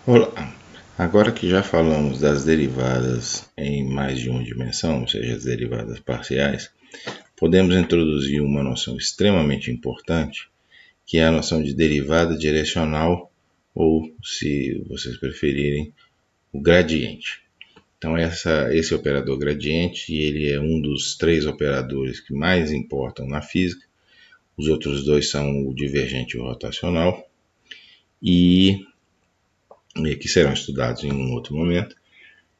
Olá! Agora que já falamos das derivadas em mais de uma dimensão, ou seja, as derivadas parciais, podemos introduzir uma noção extremamente importante, que é a noção de derivada direcional, ou, se vocês preferirem, o gradiente. Então, esse operador gradiente, ele é um dos três operadores que mais importam na física. Os outros dois são o divergente e o rotacional, e que serão estudados em um outro momento.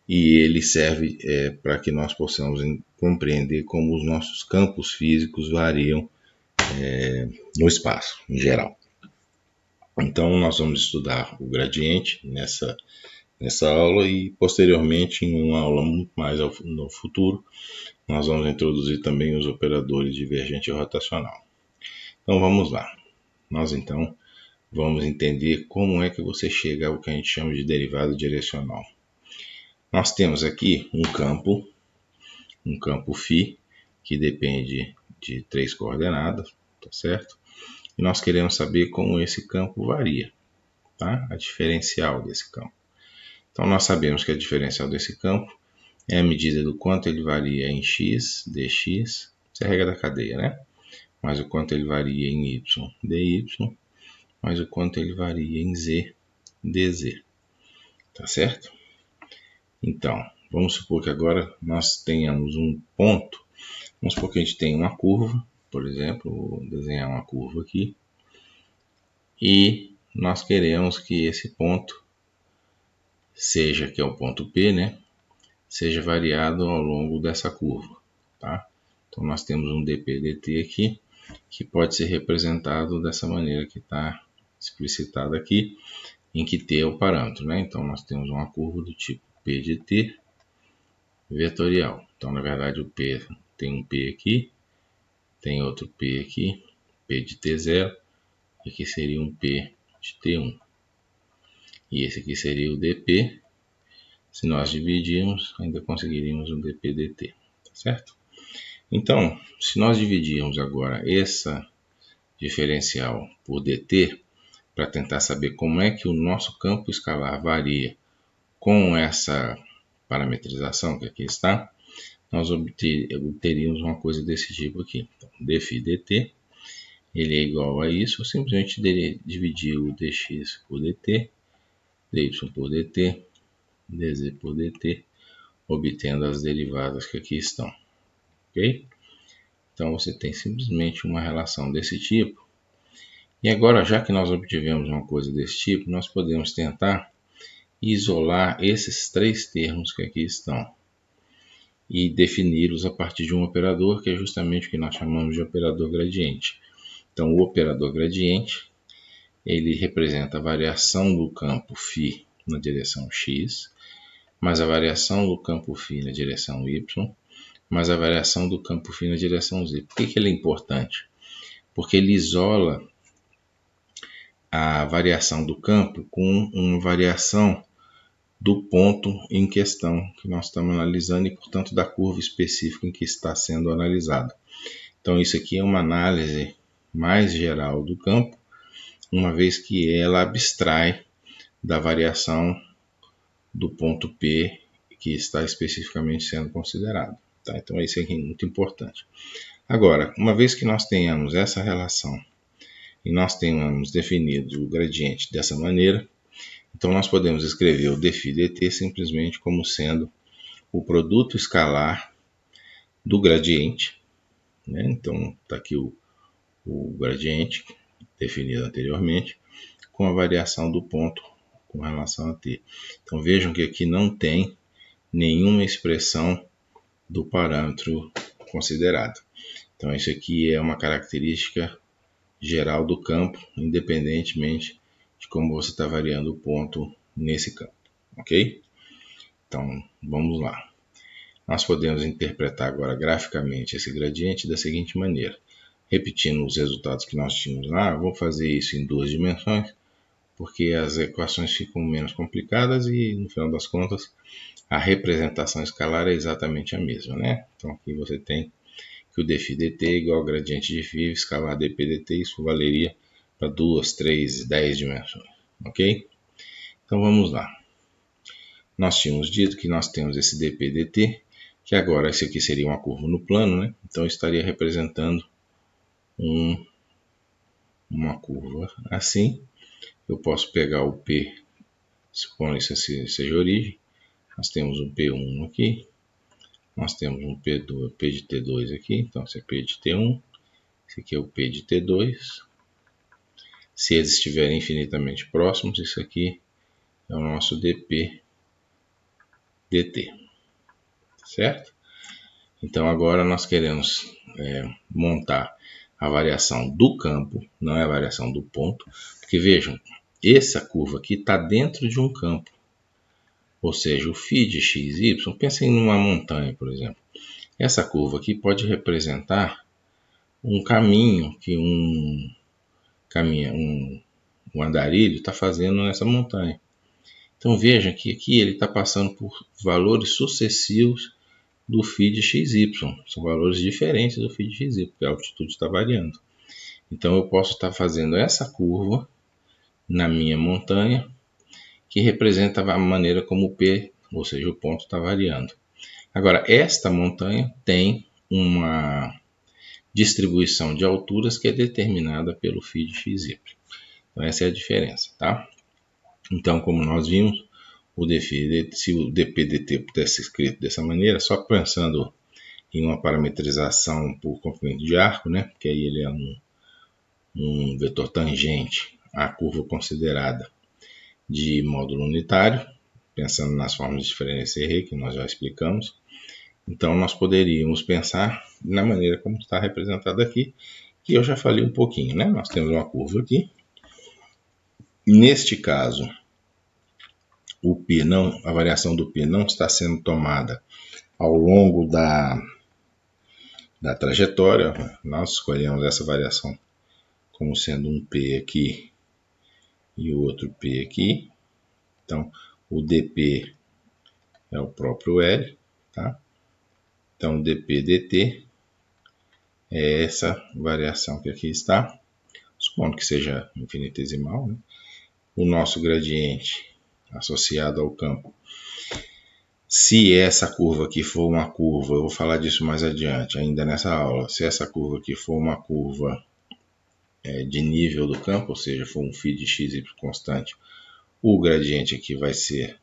E ele serve para que nós possamos compreender como os nossos campos físicos variam no espaço, em geral. Então, nós vamos estudar o gradiente nessa aula e, posteriormente, em uma aula muito mais no futuro, nós vamos introduzir também os operadores divergente e rotacional. Então, vamos lá. Nós, então, vamos entender como é que você chega ao que a gente chama de derivada direcional. Nós temos aqui um campo φ, que depende de 3 coordenadas, tá certo? E nós queremos saber como esse campo varia, tá? A diferencial desse campo. Então, nós sabemos que a diferencial desse campo é a medida do quanto ele varia em x, dx, isso é a regra da cadeia, né? Mais o quanto ele varia em y, dy, mais o quanto ele varia em z, dz, tá certo? Então, vamos supor que agora nós tenhamos um ponto. Vamos supor que a gente tem uma curva, por exemplo, vou desenhar uma curva aqui, e nós queremos que esse ponto seja, que é o ponto P, né, seja variado ao longo dessa curva, tá? Então nós temos um dp dt aqui, que pode ser representado dessa maneira que está explicitado aqui, em que t é o parâmetro, né? Então nós temos uma curva do tipo p de t vetorial. Então na verdade o p tem um p aqui, tem outro P aqui, P de T0, e aqui seria um P de T1. E esse aqui seria o dP. Se nós dividirmos, ainda conseguiríamos um dP dt, tá certo? Então, se nós dividirmos agora essa diferencial por dt, para tentar saber como é que o nosso campo escalar varia com essa parametrização que aqui está, nós obteríamos uma coisa desse tipo aqui. Então, dφ dt, ele é igual a isso, eu simplesmente dividir o dx por dt, dy por dt, dz por dt, obtendo as derivadas que aqui estão, ok? Então você tem simplesmente uma relação desse tipo. E agora, já que nós obtivemos uma coisa desse tipo, nós podemos tentar isolar esses três termos que aqui estão e defini-los a partir de um operador, que é justamente o que nós chamamos de operador gradiente. Então, o operador gradiente, ele representa a variação do campo φ na direção x, mais a variação do campo φ na direção y, mais a variação do campo φ na direção z. Por que ele é importante? Porque ele isola a variação do campo com uma variação do ponto em questão que nós estamos analisando e, portanto, da curva específica em que está sendo analisado. Então, isso aqui é uma análise mais geral do campo, uma vez que ela abstrai da variação do ponto P que está especificamente sendo considerado. Tá? Então, isso aqui é muito importante. Agora, uma vez que nós tenhamos essa relação e nós tenhamos definido o gradiente dessa maneira, então nós podemos escrever o dφ dt simplesmente como sendo o produto escalar do gradiente, né? Então está aqui o gradiente definido anteriormente, com a variação do ponto com relação a t. Então vejam que aqui não tem nenhuma expressão do parâmetro considerado. Então isso aqui é uma característica geral do campo, independentemente de como você está variando o ponto nesse campo, ok? Então vamos lá. Nós podemos interpretar agora graficamente esse gradiente da seguinte maneira. Repetindo os resultados que nós tínhamos lá, vou fazer isso em duas dimensões, porque as equações ficam menos complicadas e, no final das contas, a representação escalar é exatamente a mesma, né? Então aqui você tem que o dφ dt é igual ao gradiente de φ escalar dp dt, isso valeria para 2, 3, 10 dimensões, ok? Então vamos lá. Nós tínhamos dito que nós temos esse dp/dt, que agora esse aqui seria uma curva no plano, né? Então estaria representando uma curva assim. Eu posso pegar o P, supondo isso seja a origem. Nós temos um P1 aqui, nós temos um P2, P de T2 aqui, então esse é P de T1, esse aqui é o P de T2. Se eles estiverem infinitamente próximos, isso aqui é o nosso dp/dt, certo? Então agora nós queremos montar a variação do campo, não é a variação do ponto, porque vejam, essa curva aqui está dentro de um campo, ou seja, o φ de x, y, pensem numa montanha, por exemplo. Essa curva aqui pode representar um caminho que um andarilho está fazendo nessa montanha. Então veja que aqui ele está passando por valores sucessivos do φ de xy. São valores diferentes do φ de xy, porque a altitude está variando. Então eu posso estar fazendo essa curva na minha montanha, que representa a maneira como o P, ou seja, o ponto, está variando. Agora, esta montanha tem uma distribuição de alturas que é determinada pelo φ de xy. Então essa é a diferença, tá? Então, como nós vimos, se o dp/dt pudesse ser escrito dessa maneira, só pensando em uma parametrização por comprimento de arco, né? Porque aí ele é um vetor tangente à curva considerada de módulo unitário, pensando nas formas de diferença e que nós já explicamos. Então, nós poderíamos pensar na maneira como está representado aqui, que eu já falei um pouquinho, né? Nós temos uma curva aqui. Neste caso, a variação do P não está sendo tomada ao longo da trajetória. Nós escolhemos essa variação como sendo um P aqui e o outro P aqui. Então, o dp é o próprio L, tá? Então, dp/dt é essa variação que aqui está, supondo que seja infinitesimal, né? O nosso gradiente associado ao campo. Se essa curva aqui for uma curva, eu vou falar disso mais adiante, ainda nessa aula, se essa curva aqui for uma curva de nível do campo, ou seja, for um φ de xy constante, o gradiente aqui vai ser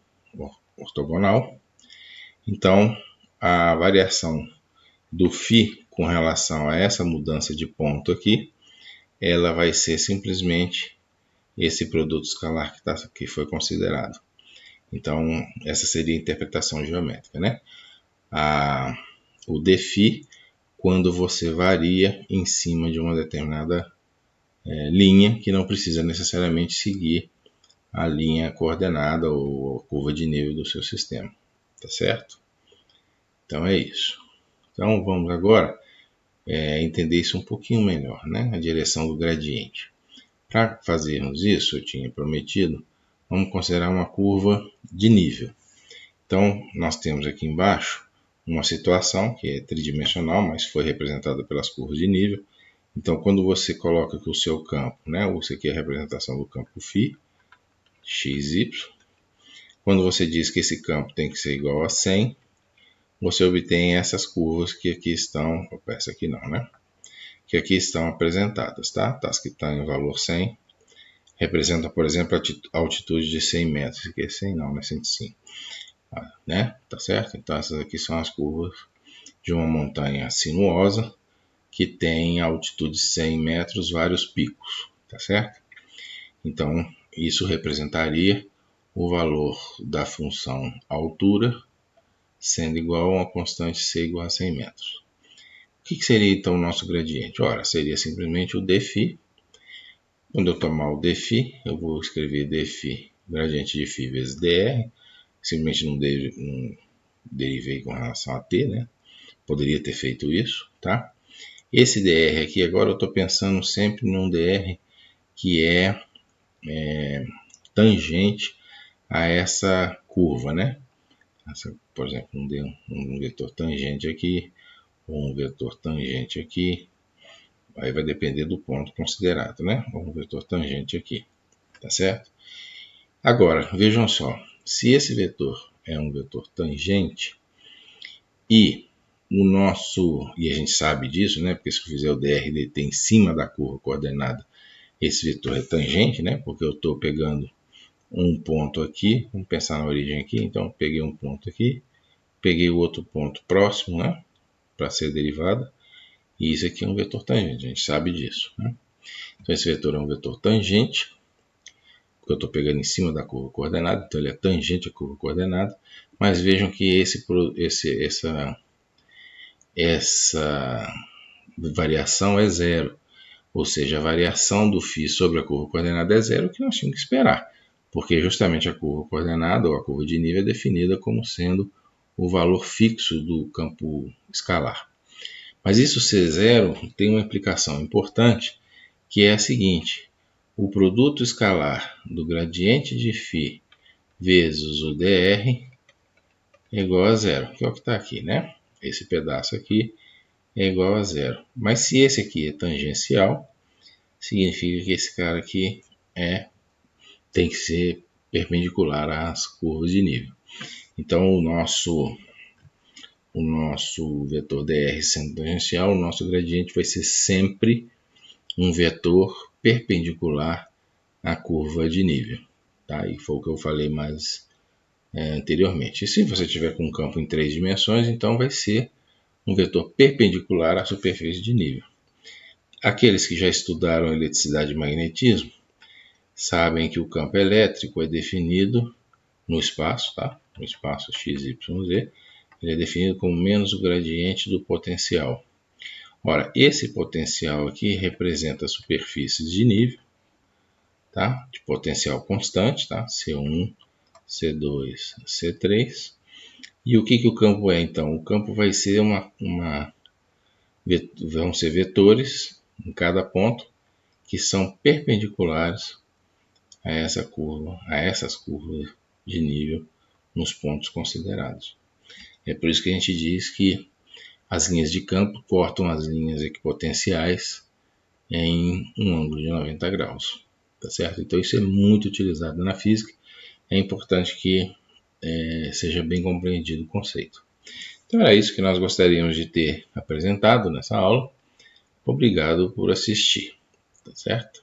ortogonal. Então, a variação do φ com relação a essa mudança de ponto aqui, ela vai ser simplesmente esse produto escalar que foi considerado. Então, essa seria a interpretação geométrica, né? O dφ, quando você varia em cima de uma determinada linha, que não precisa necessariamente seguir a linha coordenada ou a curva de nível do seu sistema, tá certo? Então é isso. Então vamos agora entender isso um pouquinho melhor, né? A direção do gradiente. Para fazermos isso, eu tinha prometido, vamos considerar uma curva de nível. Então, nós temos aqui embaixo uma situação que é tridimensional, mas foi representada pelas curvas de nível. Então, quando você coloca aqui o seu campo, né? Isso aqui é a representação do campo φ, xy. Quando você diz que esse campo tem que ser igual a 100, você obtém essas curvas que aqui estão, essa aqui não, né? Que aqui estão apresentadas, tá? Tá que está em valor 100, representa, por exemplo, a altitude de 100 metros. Isso aqui é 100 não, é 105, né? Tá certo? Então essas aqui são as curvas de uma montanha sinuosa que tem a altitude de 100 metros, vários picos, tá certo? Então isso representaria o valor da função altura sendo igual a uma constante c igual a 100 metros. O que seria então o nosso gradiente? Ora, seria simplesmente o dφ. Quando eu tomar o dφ, eu vou escrever dφ, gradiente de φ vezes dr, simplesmente não derivei com relação a t, né? Poderia ter feito isso, tá? Esse dr aqui, agora eu estou pensando sempre num dr que é tangente a essa curva, né? Por exemplo, um vetor tangente aqui, ou um vetor tangente aqui, aí vai depender do ponto considerado, né? Ou um vetor tangente aqui, tá certo? Agora, vejam só, se esse vetor é um vetor tangente e a gente sabe disso, né? Porque se eu fizer o drdt em cima da curva coordenada, esse vetor é tangente, né? Porque eu estou pegando um ponto aqui, vamos pensar na origem aqui, então peguei um ponto aqui, peguei o outro ponto próximo, né? Para ser derivada, e isso aqui é um vetor tangente, a gente sabe disso, né? Então esse vetor é um vetor tangente, porque eu estou pegando em cima da curva coordenada, então ele é tangente à curva coordenada, mas vejam que essa variação é zero, ou seja, a variação do φ sobre a curva coordenada é zero, que nós tínhamos que esperar, porque justamente a curva coordenada ou a curva de nível é definida como sendo o valor fixo do campo escalar. Mas isso ser zero tem uma implicação importante, que é a seguinte: o produto escalar do gradiente de φ vezes o dr é igual a zero, que é o que está aqui, né? Esse pedaço aqui é igual a zero. Mas se esse aqui é tangencial, significa que esse cara aqui tem que ser perpendicular às curvas de nível. Então, o nosso vetor dr sendo tangencial, o nosso gradiente vai ser sempre um vetor perpendicular à curva de nível. Tá? E foi o que eu falei mais anteriormente. E se você tiver com um campo em 3 dimensões, então vai ser um vetor perpendicular à superfície de nível. Aqueles que já estudaram eletricidade e magnetismo sabem que o campo elétrico é definido no espaço, tá? No espaço x, y, z, ele é definido como menos o gradiente do potencial. Ora, esse potencial aqui representa superfícies de nível, tá? De potencial constante, tá? C1, C2, C3. E o que o campo é, então? O campo vai ser vão ser vetores em cada ponto que são perpendiculares a essa curva, a essas curvas de nível nos pontos considerados. É por isso que a gente diz que as linhas de campo cortam as linhas equipotenciais em um ângulo de 90 graus, tá certo? Então isso é muito utilizado na física, é importante que seja bem compreendido o conceito. Então era isso que nós gostaríamos de ter apresentado nessa aula. Obrigado por assistir, tá certo?